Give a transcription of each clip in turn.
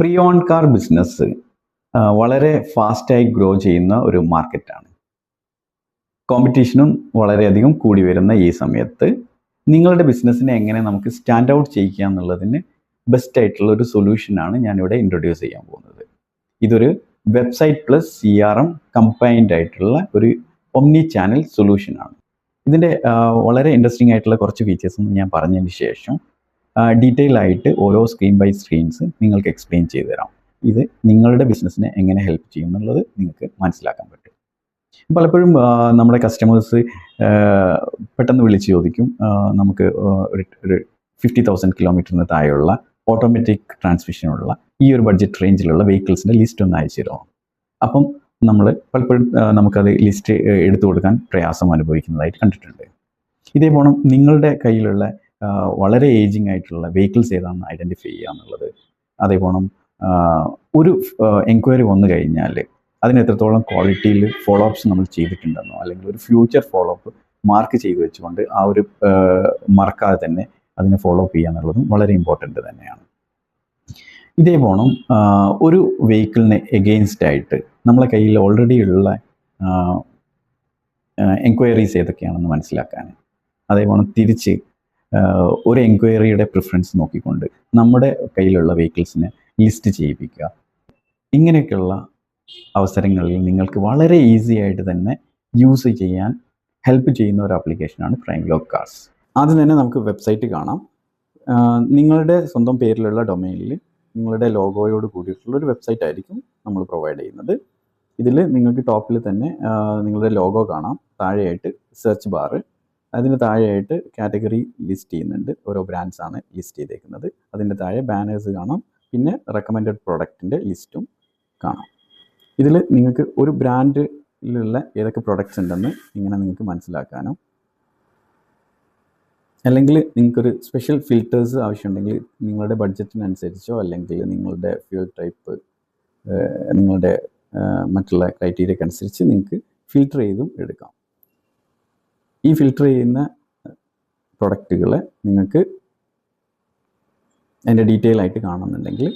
Pre on car business വളരെ ഫാസ്റ്റായി grow ചെയ്യുന്ന ഒരു മാർക്കറ്റാണ്. കോമ്പറ്റീഷനും വളരെയധികം കൂടി വരുന്ന ഈ സമയത്ത് നിങ്ങളുടെ ബിസിനസ്സിനെ എങ്ങനെ നമുക്ക് സ്റ്റാൻഡ് ഔട്ട് ചെയ്യിക്കുക എന്നുള്ളതിന് ബെസ്റ്റ് ആയിട്ടുള്ള ഒരു സൊല്യൂഷനാണ് ഞാനിവിടെ ഇൻട്രൊഡ്യൂസ് ചെയ്യാൻ പോകുന്നത്. ഇതൊരു വെബ്സൈറ്റ് പ്ലസ് CRM കമ്പൈൻഡ് ആയിട്ടുള്ള ഒരു ഒമ്നി ചാനൽ സൊല്യൂഷനാണ്. ഇതിൻ്റെ വളരെ ഇൻട്രസ്റ്റിംഗ് ആയിട്ടുള്ള കുറച്ച് ഫീച്ചേഴ്സും ഞാൻ പറഞ്ഞതിന് ശേഷം ഡീറ്റെയിൽ ആയിട്ട് ഓരോ സ്ക്രീൻ ബൈ സ്ക്രീൻസ് നിങ്ങൾക്ക് എക്സ്പ്ലെയിൻ ചെയ്തു തരാം. ഇത് നിങ്ങളുടെ ബിസിനസ്സിനെ എങ്ങനെ ഹെൽപ്പ് ചെയ്യും എന്നുള്ളത് നിങ്ങൾക്ക് മനസ്സിലാക്കാൻ പറ്റും. പലപ്പോഴും നമ്മുടെ കസ്റ്റമേഴ്സ് പെട്ടെന്ന് വിളിച്ച് ചോദിക്കും, നമുക്ക് ഒരു 50,000 കിലോമീറ്ററിന് താഴെയുള്ള ഓട്ടോമാറ്റിക് ട്രാൻസ്മിഷനുള്ള ഈ ഒരു ബഡ്ജറ്റ് റേഞ്ചിലുള്ള വെഹിക്കിൾസിൻ്റെ ലിസ്റ്റ് ഒന്ന് അയച്ചു തരുമോ. അപ്പം നമ്മൾ പലപ്പോഴും നമുക്കത് ലിസ്റ്റ് എടുത്തു കൊടുക്കാൻ പ്രയാസം അനുഭവിക്കുന്നതായിട്ട് കണ്ടിട്ടുണ്ട്. ഇതേപോലെ നിങ്ങളുടെ കയ്യിലുള്ള വളരെ ഏജിങ് ആയിട്ടുള്ള വെഹിക്കിൾസ് ഏതാണെന്ന് ഐഡൻറ്റിഫൈ ചെയ്യുക എന്നുള്ളത്, അതേപോലെ ഒരു എൻക്വയറി വന്നു കഴിഞ്ഞാൽ അതിന് എത്രത്തോളം ക്വാളിറ്റിയിൽ ഫോളോ അപ്സ് നമ്മൾ ചെയ്തിട്ടുണ്ടെന്നോ അല്ലെങ്കിൽ ഒരു ഫ്യൂച്ചർ ഫോളോ അപ്പ് മാർക്ക് ചെയ്ത് വെച്ചുകൊണ്ട് ആ ഒരു മറക്കാതെ തന്നെ അതിനെ ഫോളോ അപ്പ് ചെയ്യുക എന്നുള്ളതും വളരെ ഇമ്പോർട്ടൻ്റ് തന്നെയാണ്. ഇതേപോലെ ഒരു വെഹിക്കിളിന് എഗെയിൻസ്റ്റ് ആയിട്ട് നമ്മളെ കയ്യിൽ ഓൾറെഡി ഉള്ള എൻക്വയറീസ് ഏതൊക്കെയാണെന്ന് മനസ്സിലാക്കാൻ, അതേപോലെ തിരിച്ച് ഒരു എൻക്വയറിയുടെ പ്രിഫറൻസ് നോക്കിക്കൊണ്ട് നമ്മുടെ കയ്യിലുള്ള വെഹിക്കിൾസിനെ ലിസ്റ്റ് ചെയ്യിപ്പിക്കുക. ഇങ്ങനെയൊക്കെയുള്ള അവസരങ്ങളിൽ നിങ്ങൾക്ക് വളരെ ഈസി ആയിട്ട് തന്നെ യൂസ് ചെയ്യാൻ ഹെൽപ്പ് ചെയ്യുന്ന ഒരു ആപ്ലിക്കേഷനാണ് പ്രൈംലോഗ് കാർസ്. ആദ്യം തന്നെ നമുക്ക് വെബ്സൈറ്റ് കാണാം. നിങ്ങളുടെ സ്വന്തം പേരിലുള്ള ഡൊമൈനിൽ നിങ്ങളുടെ ലോഗോയോട് കൂടിയിട്ടുള്ള ഒരു വെബ്സൈറ്റ് ആയിരിക്കും നമ്മൾ പ്രൊവൈഡ് ചെയ്യുന്നത്. ഇതിൽ നിങ്ങൾക്ക് ടോപ്പിൽ തന്നെ നിങ്ങളുടെ ലോഗോ കാണാം, താഴെയായിട്ട് സെർച്ച് ബാർ, അതിന് താഴെയായിട്ട് കാറ്റഗറി ലിസ്റ്റ് ചെയ്യുന്നുണ്ട്, ഓരോ ബ്രാൻഡ്സ് ആണ് ലിസ്റ്റ് ചെയ്തേക്കുന്നത്. അതിൻ്റെ താഴെ ബാനേഴ്സ് കാണാം, പിന്നെ റെക്കമെൻഡഡ് പ്രൊഡക്റ്റിൻ്റെ ലിസ്റ്റും കാണാം. ഇതിൽ നിങ്ങൾക്ക് ഒരു ബ്രാൻഡിലുള്ള ഏതൊക്കെ പ്രൊഡക്ട്സ് ഉണ്ടെന്ന് ഇങ്ങനെ നിങ്ങൾക്ക് മനസ്സിലാക്കാനും, അല്ലെങ്കിൽ നിങ്ങൾക്കൊരു സ്പെഷ്യൽ ഫിൽറ്റേഴ്സ് ആവശ്യമുണ്ടെങ്കിൽ നിങ്ങളുടെ ബഡ്ജറ്റിനനുസരിച്ചോ അല്ലെങ്കിൽ നിങ്ങളുടെ ഫ്യൂൽ ടൈപ്പ്, നിങ്ങളുടെ മറ്റുള്ള ക്രൈറ്റീരിയക്ക് അനുസരിച്ച് നിങ്ങൾക്ക് ഫിൽറ്റർ ചെയ്തും എടുക്കാം. ഈ ഫിൽറ്റർ ചെയ്യുന്ന പ്രൊഡക്റ്റുകളെ നിങ്ങൾക്ക് അതിൻ്റെ ഡീറ്റെയിൽ ആയിട്ട് കാണുന്നുണ്ടെങ്കിൽ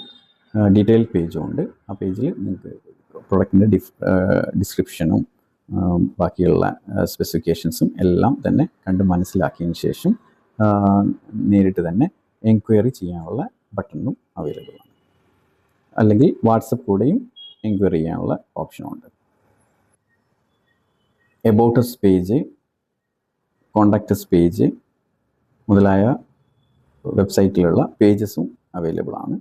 ഡീറ്റെയിൽ പേജും ഉണ്ട്. ആ പേജിൽ നിങ്ങൾക്ക് പ്രൊഡക്റ്റിൻ്റെ ഡിസ്ക്രിപ്ഷനും ബാക്കിയുള്ള സ്പെസിഫിക്കേഷൻസും എല്ലാം തന്നെ കണ്ട് മനസ്സിലാക്കിയതിന് ശേഷം നേരിട്ട് തന്നെ എൻക്വയറി ചെയ്യാനുള്ള ബട്ടണും അവൈലബിൾ ആണ്. അല്ലെങ്കിൽ വാട്സപ്പ് കൂടെയും എൻക്വയറി ചെയ്യാനുള്ള ഓപ്ഷനുണ്ട്. About us page, contact us page മുതലായ വെബ്സൈറ്റിലുള്ള പേജസും അവൈലബിൾ ആണ്.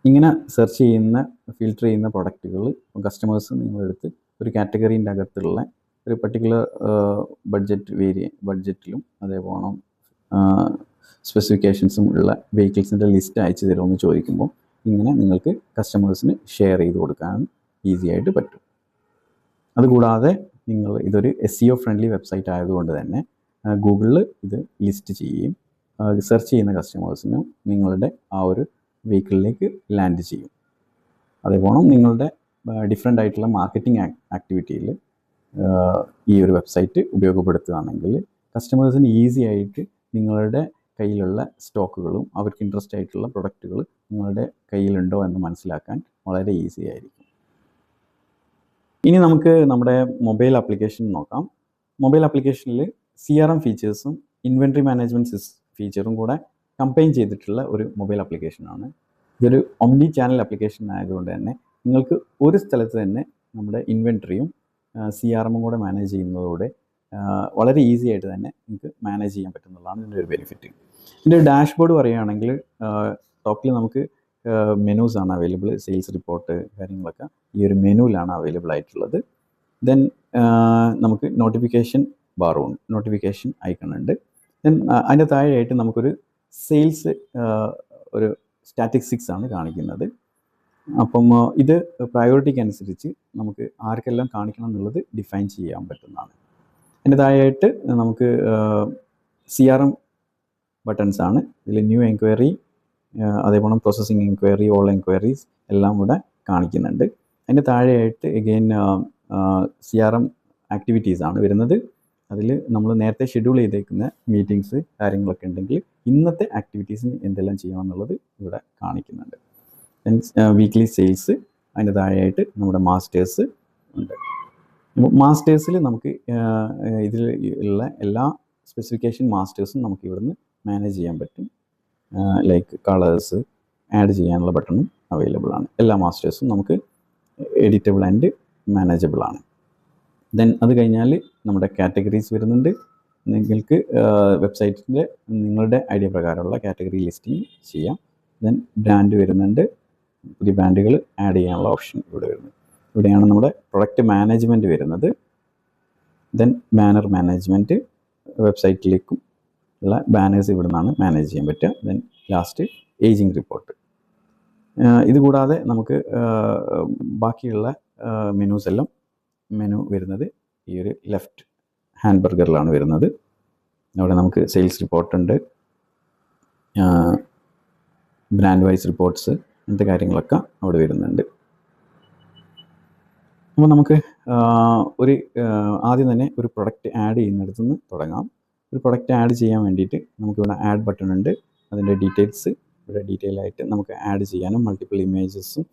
ഇങ്ങനെ സെർച്ച് ചെയ്യുന്ന ഫിൽറ്റർ ചെയ്യുന്ന പ്രൊഡക്റ്റുകൾ കസ്റ്റമേഴ്സ് നിങ്ങളെടുത്ത് ഒരു കാറ്റഗറീൻ്റെ അകത്തുള്ള ഒരു പർട്ടിക്കുലർ ബഡ്ജറ്റിലും അതേപോലെ സ്പെസിഫിക്കേഷൻസും ഉള്ള വെഹിക്കിൾസിൻ്റെ ലിസ്റ്റ് അയച്ചു തരുമെന്ന് ചോദിക്കുമ്പോൾ ഇങ്ങനെ നിങ്ങൾക്ക് കസ്റ്റമേഴ്സിന് ഷെയർ ചെയ്ത് കൊടുക്കാൻ ഈസി ആയിട്ട് പറ്റും. അതുകൂടാതെ നിങ്ങൾ ഇതൊരു SEO ഫ്രണ്ട്ലി വെബ്സൈറ്റ് ആയതുകൊണ്ട് തന്നെ ഗൂഗിളിൽ ഇത് ലിസ്റ്റ് ചെയ്യുകയും സെർച്ച് ചെയ്യുന്ന കസ്റ്റമേഴ്സിനും നിങ്ങളുടെ ആ ഒരു വെഹിക്കിളിലേക്ക് ലാൻഡ് ചെയ്യും. അതേപോലെ നിങ്ങളുടെ ഡിഫറെൻ്റ് ആയിട്ടുള്ള മാർക്കറ്റിംഗ് ആക്ടിവിറ്റിയിൽ ഈ ഒരു വെബ്സൈറ്റ് ഉപയോഗപ്പെടുത്തുകയാണെങ്കിൽ കസ്റ്റമേഴ്സിന് ഈസി ആയിട്ട് നിങ്ങളുടെ കയ്യിലുള്ള സ്റ്റോക്കുകളും അവർക്ക് ഇൻട്രസ്റ്റ് ആയിട്ടുള്ള പ്രൊഡക്റ്റുകൾ നിങ്ങളുടെ കയ്യിലുണ്ടോ എന്ന് മനസ്സിലാക്കാൻ വളരെ ഈസി ആയിരിക്കും. ഇനി നമുക്ക് നമ്മുടെ മൊബൈൽ ആപ്ലിക്കേഷൻ നോക്കാം. മൊബൈൽ ആപ്ലിക്കേഷനിൽ CRM ഫീച്ചേഴ്സും ഇൻവെൻട്രി മാനേജ്മെൻറ്റ് ഫീച്ചറും കൂടെ കമ്പൈൻ ചെയ്തിട്ടുള്ള ഒരു മൊബൈൽ ആപ്ലിക്കേഷനാണ്. ഇതൊരു ഒമ്നി ചാനൽ ആപ്ലിക്കേഷൻ ആയതുകൊണ്ട് തന്നെ നിങ്ങൾക്ക് ഒരു സ്ഥലത്ത് തന്നെ നമ്മുടെ ഇൻവെൻട്രിയും CRMും കൂടെ മാനേജ് ചെയ്യുന്നതോടെ വളരെ ഈസി ആയിട്ട് തന്നെ നിങ്ങൾക്ക് മാനേജ് ചെയ്യാൻ പറ്റുന്നതാണ് ഇതിൻ്റെ ഒരു ബെനിഫിറ്റ്. ഇതിൻ്റെ ഡാഷ്ബോർഡ് പറയുകയാണെങ്കിൽ ടോപ്പിൽ നമുക്ക് മെനൂസ് ആണ് അവൈലബിൾ. സെയിൽസ് റിപ്പോർട്ട് കാര്യങ്ങളൊക്കെ ഈ ഒരു മെനുവിലാണ് അവൈലബിൾ ആയിട്ടുള്ളത്. ദെൻ നമുക്ക് നോട്ടിഫിക്കേഷൻ ബാറും നോട്ടിഫിക്കേഷൻ ഐക്കൺ ഉണ്ട്. ദെൻ അതിൻ്റെ താഴെയായിട്ട് നമുക്കൊരു സെയിൽസ് ഒരു സ്റ്റാറ്റിസ്റ്റിക്സ് ആണ് കാണിക്കുന്നത്. അപ്പം ഇത് പ്രയോറിറ്റിക്ക് അനുസരിച്ച് നമുക്ക് ആർക്കെല്ലാം കാണിക്കണം എന്നുള്ളത് ഡിഫൈൻ ചെയ്യാൻ പറ്റുന്നതാണ്. അതിൻ്റെ താഴെയായിട്ട് നമുക്ക് CRM ബട്ടൺസ് ആണ്. ഇതിൽ ന്യൂ എൻക്വയറി, അതേപോലെ പ്രോസസ്സിങ് എൻക്വയറി, ഓൾ എൻക്വയറീസ് എല്ലാം കൂടെ കാണിക്കുന്നുണ്ട്. അതിൻ്റെ താഴെയായിട്ട് എഗെയിൻ CRM ആക്ടിവിറ്റീസ് ആണ് വരുന്നത്. അതിൽ നമ്മൾ നേരത്തെ ഷെഡ്യൂൾ ചെയ്തേക്കുന്ന മീറ്റിങ്സ് കാര്യങ്ങളൊക്കെ ഉണ്ടെങ്കിൽ ഇന്നത്തെ ആക്ടിവിറ്റീസിന് എന്തെല്ലാം ചെയ്യണമെന്നുള്ളത് ഇവിടെ കാണിക്കുന്നുണ്ട്. വീക്ക്ലി സെയിൽസ്, അതിൻ്റെ താഴെയായിട്ട് നമ്മുടെ മാസ്റ്റേഴ്സ് ഉണ്ട്. മാസ്റ്റേഴ്സിൽ നമുക്ക് ഇതിൽ ഉള്ള എല്ലാ സ്പെസിഫിക്കേഷൻ മാസ്റ്റേഴ്സും നമുക്ക് ഇവിടുന്ന് മാനേജ് ചെയ്യാൻ പറ്റും. ലൈക്ക് കളേഴ്സ് ആഡ് ചെയ്യാനുള്ള ബട്ടണും അവൈലബിൾ ആണ്. എല്ലാ മാസ്റ്റേഴ്സും നമുക്ക് എഡിറ്റബിൾ ആൻഡ് മാനേജബിൾ ആണ്. ദെൻ അത് കഴിഞ്ഞാൽ നമ്മുടെ കാറ്റഗറീസ് വരുന്നുണ്ട്. നിങ്ങൾക്ക് വെബ്സൈറ്റിൻ്റെ നിങ്ങളുടെ ഐഡിയ പ്രകാരമുള്ള കാറ്റഗറി ലിസ്റ്റിംഗ് ചെയ്യാം. ദെൻ ബ്രാൻഡ് വരുന്നുണ്ട്. പുതിയ ബ്രാൻഡുകൾ ആഡ് ചെയ്യാനുള്ള ഓപ്ഷൻ ഇവിടെ വരുന്നത്. ഇവിടെയാണ് നമ്മുടെ പ്രൊഡക്റ്റ് മാനേജ്മെൻറ്റ് വരുന്നത്. ദെൻ ബാനർ മാനേജ്മെൻറ്റ്, വെബ്സൈറ്റിലേക്കും ഉള്ള ബാനേഴ്സ് ഇവിടെ നിന്നാണ് മാനേജ് ചെയ്യാൻ പറ്റുക. Then last ageing report. ഇതുകൂടാതെ നമുക്ക് ബാക്കിയുള്ള മെനൂസ് എല്ലാം മെനു വരുന്നത് ഈ ഒരു ലെഫ്റ്റ് ഹാൻഡ് ബർഗറിലാണ് വരുന്നത്. അവിടെ നമുക്ക് സെയിൽസ് റിപ്പോർട്ടുണ്ട്, ബ്രാൻഡ് വൈസ് റിപ്പോർട്ട്സ്, അങ്ങനത്തെ കാര്യങ്ങളൊക്കെ അവിടെ വരുന്നുണ്ട്. അപ്പോൾ നമുക്ക് ഒരു ആദ്യം തന്നെ ഒരു പ്രൊഡക്റ്റ് ആഡ് ചെയ്യുന്നിടത്തു നിന്ന് തുടങ്ങാം. ഒരു പ്രൊഡക്റ്റ് ആഡ് ചെയ്യാൻ വേണ്ടിയിട്ട് നമുക്കിവിടെ ആഡ് ബട്ടൺ ഉണ്ട്. അതിൻ്റെ ഡീറ്റെയിൽസ് ഇവിടെ ഡീറ്റെയിൽ ആയിട്ട് നമുക്ക് ആഡ് ചെയ്യാനും മൾട്ടിപ്പിൾ ഇമേജസും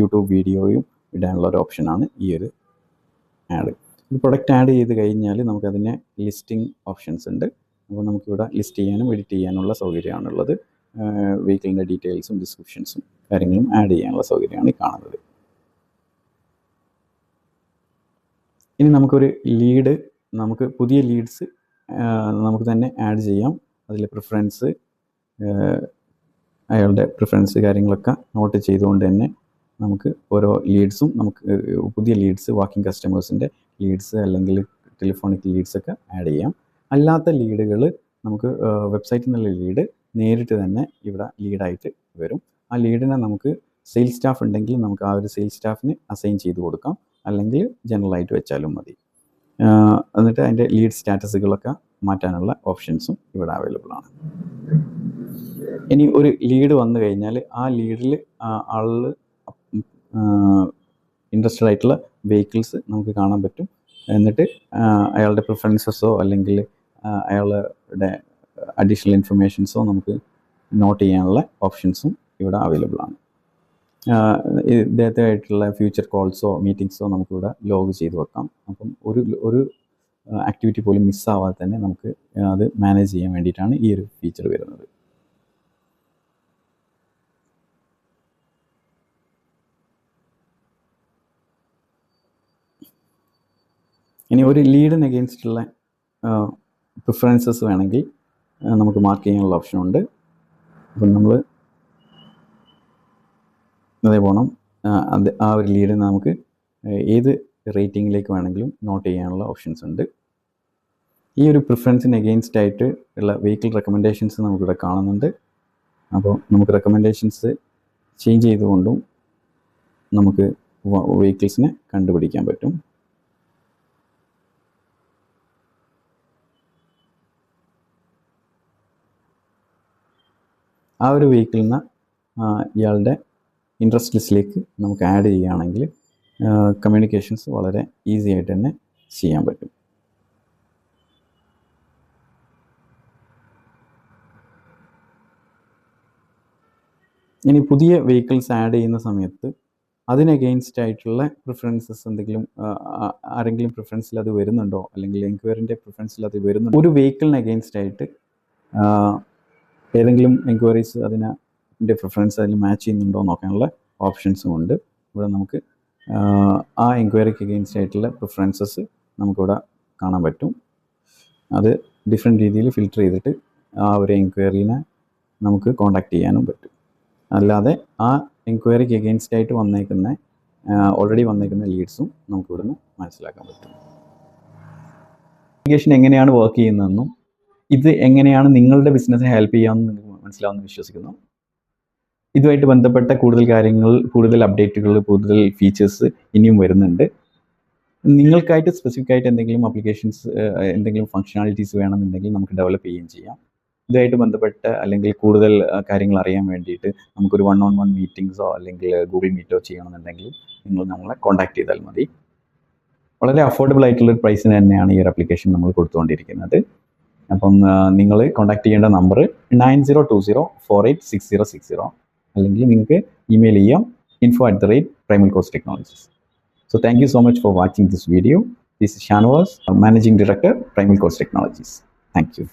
യൂട്യൂബ് വീഡിയോയും ഇടാനുള്ള ഒരു ഓപ്ഷനാണ് ഈ ഒരു ആഡ്. ഒരു പ്രൊഡക്റ്റ് ആഡ് ചെയ്ത് കഴിഞ്ഞാൽ നമുക്കതിനെ ലിസ്റ്റിംഗ് ഓപ്ഷൻസ് ഉണ്ട്. അപ്പോൾ നമുക്കിവിടെ ലിസ്റ്റ് ചെയ്യാനും എഡിറ്റ് ചെയ്യാനുള്ള സൗകര്യമാണുള്ളത്. വെഹിക്കിളിൻ്റെ ഡീറ്റെയിൽസും ഡിസ്ക്രിപ്ഷൻസും കാര്യങ്ങളും ആഡ് ചെയ്യാനുള്ള സൗകര്യമാണ് ഈ കാണുന്നത്. ഇനി നമുക്കൊരു ലീഡ്, നമുക്ക് പുതിയ ലീഡ്സ് നമുക്ക് തന്നെ ആഡ് ചെയ്യാം. അതിലെ പ്രിഫറൻസ്, അയാളുടെ പ്രിഫറൻസ് കാര്യങ്ങളൊക്കെ നോട്ട് ചെയ്തുകൊണ്ട് തന്നെ നമുക്ക് ഓരോ ലീഡ്സും, നമുക്ക് പുതിയ ലീഡ്സ്, വാക്കിംഗ് കസ്റ്റമേഴ്സിൻ്റെ ലീഡ്സ് അല്ലെങ്കിൽ ടെലിഫോണിക് ലീഡ്സൊക്കെ ആഡ് ചെയ്യാം. അല്ലാത്ത ലീഡുകൾ നമുക്ക് വെബ്സൈറ്റിൽ നിന്നുള്ള ലീഡ് നേരിട്ട് തന്നെ ഇവിടെ ലീഡായിട്ട് വരും. ആ ലീഡിനെ നമുക്ക് സെയിൽസ് സ്റ്റാഫ് ഉണ്ടെങ്കിൽ നമുക്ക് ആ ഒരു സെയിൽസ് സ്റ്റാഫിന് അസൈൻ ചെയ്ത് കൊടുക്കാം, അല്ലെങ്കിൽ ജനറലായിട്ട് വെച്ചാലും മതി. എന്നിട്ട് അതിൻ്റെ ലീഡ് സ്റ്റാറ്റസുകളൊക്കെ മാറ്റാനുള്ള ഓപ്ഷൻസും ഇവിടെ അവൈലബിൾ ആണ്. ഇനി ഒരു ലീഡ് വന്നു കഴിഞ്ഞാൽ ആ ലീഡിൽ ആൾ ഇൻട്രസ്റ്റഡ് ആയിട്ടുള്ള വെഹിക്കിൾസ് നമുക്ക് കാണാൻ പറ്റും. എന്നിട്ട് അയാളുടെ പ്രിഫറൻസസോ അല്ലെങ്കിൽ അയാളുടെ അഡീഷണൽ ഇൻഫർമേഷൻസോ നമുക്ക് നോട്ട് ചെയ്യാനുള്ള ഓപ്ഷൻസും ഇവിടെ അവൈലബിൾ ആണ്. ഇദ്ദേഹത്തിനായിട്ടുള്ള ഫ്യൂച്ചർ കോൾസോ മീറ്റിങ്സോ നമുക്കിവിടെ ലോഗ് ചെയ്ത് വെക്കാം. അപ്പം ഒരു ആക്ടിവിറ്റി പോലും മിസ്സാവാതെ തന്നെ നമുക്ക് അത് മാനേജ് ചെയ്യാൻ വേണ്ടിയിട്ടാണ് ഈ ഒരു ഫീച്ചർ വരുന്നത്. ഇനി ഒരു ലീഡിന് അഗെയിൻസ്റ്റുള്ള പ്രിഫറൻസസ് വേണമെങ്കിൽ നമുക്ക് മാർക്ക് ചെയ്യാനുള്ള ഓപ്ഷനുണ്ട്. അപ്പം നമ്മൾ അതേപോലെ ആ ഒരു ലീഡിന് നമുക്ക് ഏത് റേറ്റിങ്ങിലേക്ക് വേണമെങ്കിലും നോട്ട് ചെയ്യാനുള്ള ഓപ്ഷൻസ് ഉണ്ട്. ഈ ഒരു പ്രിഫറൻസിന് അഗെയിൻസ്റ്റ് ആയിട്ട് ഉള്ള വെഹിക്കിൾ റെക്കമെൻഡേഷൻസ് നമുക്കിവിടെ കാണുന്നുണ്ട്. അപ്പോൾ നമുക്ക് റെക്കമെൻഡേഷൻസ് ചേഞ്ച് ചെയ്തുകൊണ്ടും നമുക്ക് വെഹിക്കിൾസിനെ കണ്ടുപിടിക്കാൻ പറ്റും. ആ ഒരു വെഹിക്കിളിന് ഇയാളുടെ ഇൻട്രസ്റ്റ് ലിസ്റ്റിലേക്ക് നമുക്ക് ആഡ് ചെയ്യുകയാണെങ്കിൽ കമ്മ്യൂണിക്കേഷൻസ് വളരെ ഈസി ആയിട്ട് തന്നെ ചെയ്യാൻ പറ്റും. ഇനി പുതിയ വെഹിക്കിൾസ് ആഡ് ചെയ്യുന്ന സമയത്ത് അതിന് അഗെയിൻസ്റ്റ് ആയിട്ടുള്ള പ്രിഫറൻസസ് എന്തെങ്കിലും ആരെങ്കിലും പ്രിഫറൻസിൽ അത് വരുന്നുണ്ടോ, അല്ലെങ്കിൽ എൻക്വയറിൻ്റെ പ്രിഫറൻസിൽ അത് വരുന്നുണ്ടോ, ഒരു വെഹിക്കിളിന് അഗെയിൻസ്റ്റ് ആയിട്ട് ഏതെങ്കിലും എൻക്വയറീസ് അതിൻ്റെ പ്രിഫറൻസ് അതിൽ മാച്ച് ചെയ്യുന്നുണ്ടോ നോക്കാനുള്ള ഓപ്ഷൻസും ഉണ്ട്. ഇവിടെ നമുക്ക് ആ എൻക്വയറിക്ക് അഗെയിൻസ്റ്റ് ആയിട്ടുള്ള പ്രിഫറൻസസ് നമുക്കിവിടെ കാണാൻ പറ്റും. അത് ഡിഫറെൻറ്റ് രീതിയിൽ ഫിൽറ്റർ ചെയ്തിട്ട് ആ ഒരു എൻക്വയറീനെ നമുക്ക് കോൺടാക്റ്റ് ചെയ്യാനും പറ്റും. അല്ലാതെ ആ എൻക്വയറിക്ക് അഗെയിൻസ്റ്റ് ആയിട്ട് ഓൾറെഡി വന്നേക്കുന്ന ലീഡ്സും നമുക്കിവിടുന്ന് മനസ്സിലാക്കാൻ പറ്റും. ആപ്ലിക്കേഷൻ എങ്ങനെയാണ് വർക്ക് ചെയ്യുന്നതെന്നും ഇത് എങ്ങനെയാണ് നിങ്ങളുടെ ബിസിനസ്സിനെ ഹെൽപ്പ് ചെയ്യാമെന്ന് നിങ്ങൾക്ക് മനസ്സിലാവുമെന്ന് വിശ്വസിക്കുന്നു. ഇതുമായിട്ട് ബന്ധപ്പെട്ട കൂടുതൽ കാര്യങ്ങൾ, കൂടുതൽ അപ്ഡേറ്റുകൾ, കൂടുതൽ ഫീച്ചേഴ്സ് ഇനിയും വരുന്നുണ്ട്. നിങ്ങൾക്കായിട്ട് സ്പെസിഫിക് ആയിട്ട് എന്തെങ്കിലും ആപ്ലിക്കേഷൻസ്, എന്തെങ്കിലും ഫങ്ഷനാലിറ്റീസ് വേണമെന്നുണ്ടെങ്കിൽ നമുക്ക് ഡെവലപ്പ് ചെയ്യുകയും ചെയ്യാം. ഇതുമായിട്ട് ബന്ധപ്പെട്ട അല്ലെങ്കിൽ കൂടുതൽ കാര്യങ്ങൾ അറിയാൻ വേണ്ടിയിട്ട് നമുക്കൊരു 1-on-1 മീറ്റിങ്സോ അല്ലെങ്കിൽ ഗൂഗിൾ മീറ്റോ ചെയ്യണമെന്നുണ്ടെങ്കിൽ നിങ്ങൾ നമ്മളെ കോൺടാക്ട് ചെയ്താൽ മതി. വളരെ അഫോർഡബിൾ ആയിട്ടുള്ള പ്രൈസിന് തന്നെയാണ് ഈ ഒരു ആപ്ലിക്കേഷൻ നമ്മൾ കൊടുത്തുകൊണ്ടിരിക്കുന്നത്. അപ്പം നിങ്ങൾ കോൺടാക്ട് ചെയ്യേണ്ട നമ്പർ 9020486060, അല്ലെങ്കിൽ നിങ്ങൾക്ക് ഇമെയിൽ ചെയ്യാം info@primalcourse-technologies. So thank you so much for watching this video. This is Shanwas, Managing Director, Primal Course Technologies. Thank you.